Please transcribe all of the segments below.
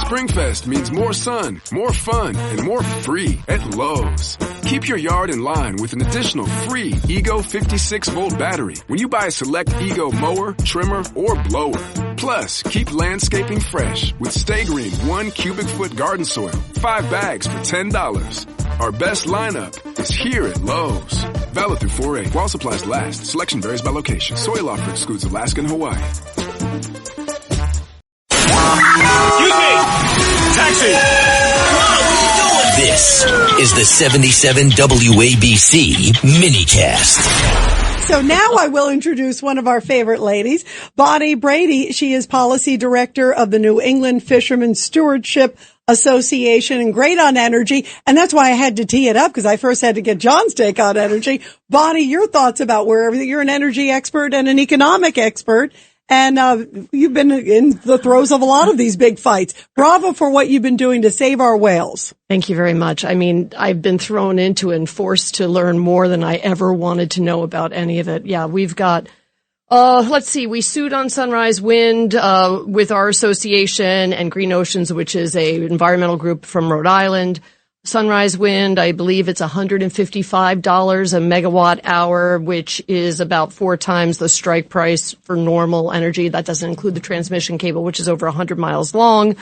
SpringFest means more sun, more fun, and more free at Lowe's. Keep your yard in line with an additional free Ego 56-volt battery when you buy a select Ego mower, trimmer, or blower. Plus, keep landscaping fresh with Stay Green 1 cubic foot garden soil, 5 bags for $10. Our best lineup is here at Lowe's. Valid through 4/8 while supplies last. Selection varies by location. Soil offer excludes Alaska and Hawaii. Excuse me! Taxi! What are you doing? This is the 77 WABC minicast. So now I will introduce one of our favorite ladies, Bonnie Brady. She is policy director of the New England Fishermen's Stewardship Association and great on energy. And that's why I had to tee it up, because I first had to get John's take on energy. Bonnie, your thoughts about where everything, you're an energy expert and an economic expert. And you've been in the throes of a lot of these big fights. Bravo for what you've been doing to save our whales. Thank you very much. I mean, I've been thrown into and forced to learn more than I ever wanted to know about any of it. Yeah, we've got, let's see, we sued on Sunrise Wind with our association and Green Oceans, which is a environmental group from Rhode Island. Sunrise Wind, I believe it's $155 a megawatt hour, which is about 4 times the strike price for normal energy. That doesn't include the transmission cable, which is over 100 miles long.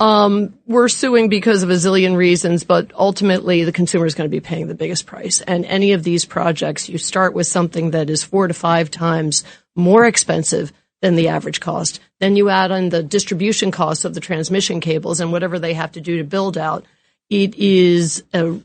We're suing because of a zillion reasons, but ultimately the consumer is going to be paying the biggest price. And any of these projects, you start with something that is 4 to 5 times more expensive than the average cost. Then you add on the distribution costs of the transmission cables and whatever they have to do to build out. It is a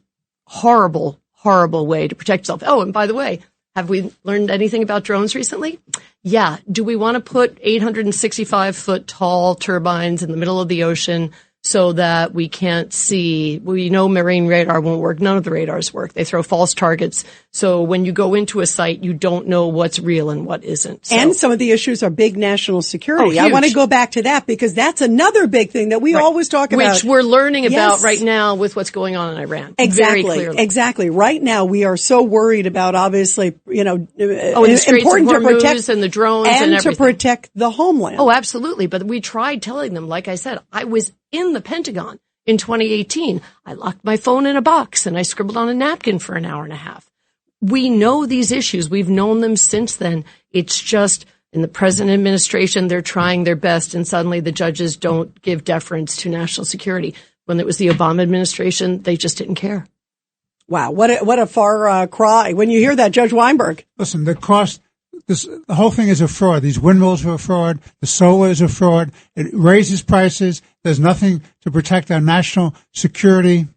horrible, horrible way to protect yourself. Oh, and by the way, have we learned anything about drones recently? Yeah. Do we want to put 865-foot tall turbines in the middle of the ocean so that we can't see? We know marine radar won't work. None of the radars work. They throw false targets. So when you go into a site, you don't know what's real and what isn't. So, and some of the issues are big national security. Oh, I want to go back to that because that's another big thing that we always talk about. Which we're learning about right now with what's going on in Iran. Exactly. Very clearly. Exactly. Right now we are so worried about obviously, the Straits of Hormuz and the drones and everything. To protect the homeland. Oh, absolutely. But we tried telling them, like I said, I was in the Pentagon in 2018. I locked my phone in a box and I scribbled on a napkin for an hour and a half. We know these issues. We've known them since then. It's just in the present administration, they're trying their best, and suddenly the judges don't give deference to national security. When it was the Obama administration, they just didn't care. Wow. What a far cry. When you hear that, Judge Weinberg. Listen, the whole thing is a fraud. These windmills are a fraud. The solar is a fraud. It raises prices. There's nothing to protect our national security,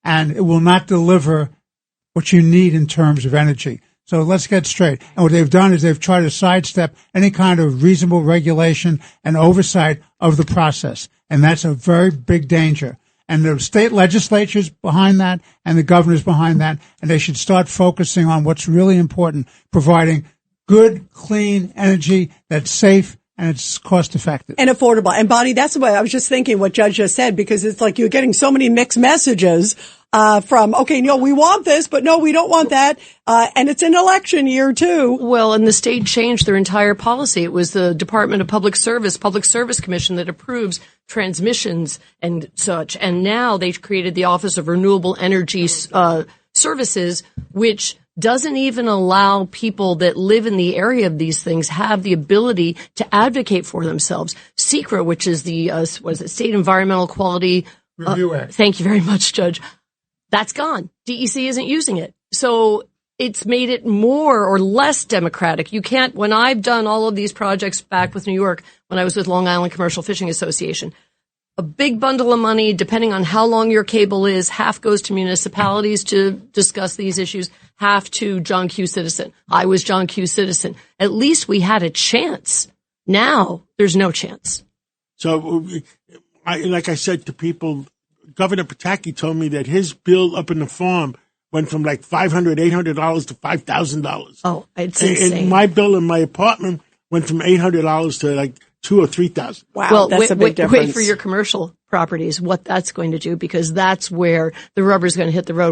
and it will not deliver what you need in terms of energy. So let's get straight. And what they've done is they've tried to sidestep any kind of reasonable regulation and oversight of the process. And that's a very big danger. And the state legislatures behind that and the governors behind that, and they should start focusing on what's really important, providing good, clean energy that's safe and it's cost effective. And affordable. And Bonnie, that's the way I was just thinking what Judge just said, because it's like you're getting so many mixed messages from, okay, no, we want this, but no, we don't want that. And it's an election year too. Well, and the state changed their entire policy. It was the Department of Public Service Commission that approves transmissions and such. And now they've created the Office of Renewable Energy Services, which doesn't even allow people that live in the area of these things have the ability to advocate for themselves. SECRA, which is the State Environmental Quality Review Act. Thank you very much, Judge. That's gone. DEC isn't using it. So it's made it more or less democratic. You can't, when I've done all of these projects back with New York, when I was with Long Island Commercial Fishing Association, a big bundle of money, depending on how long your cable is, half goes to municipalities to discuss these issues, half to John Q. Citizen. I was John Q. Citizen. At least we had a chance. Now there's no chance. So, like I said to people, Governor Pataki told me that his bill up in the farm went from like $500, $800 to $5,000. Oh, it's insane. And my bill in my apartment went from $800 to like $2,000 or $3,000. Wow, well, that's a big difference. Wait for your commercial properties, what that's going to do, because that's where the rubber's going to hit the road.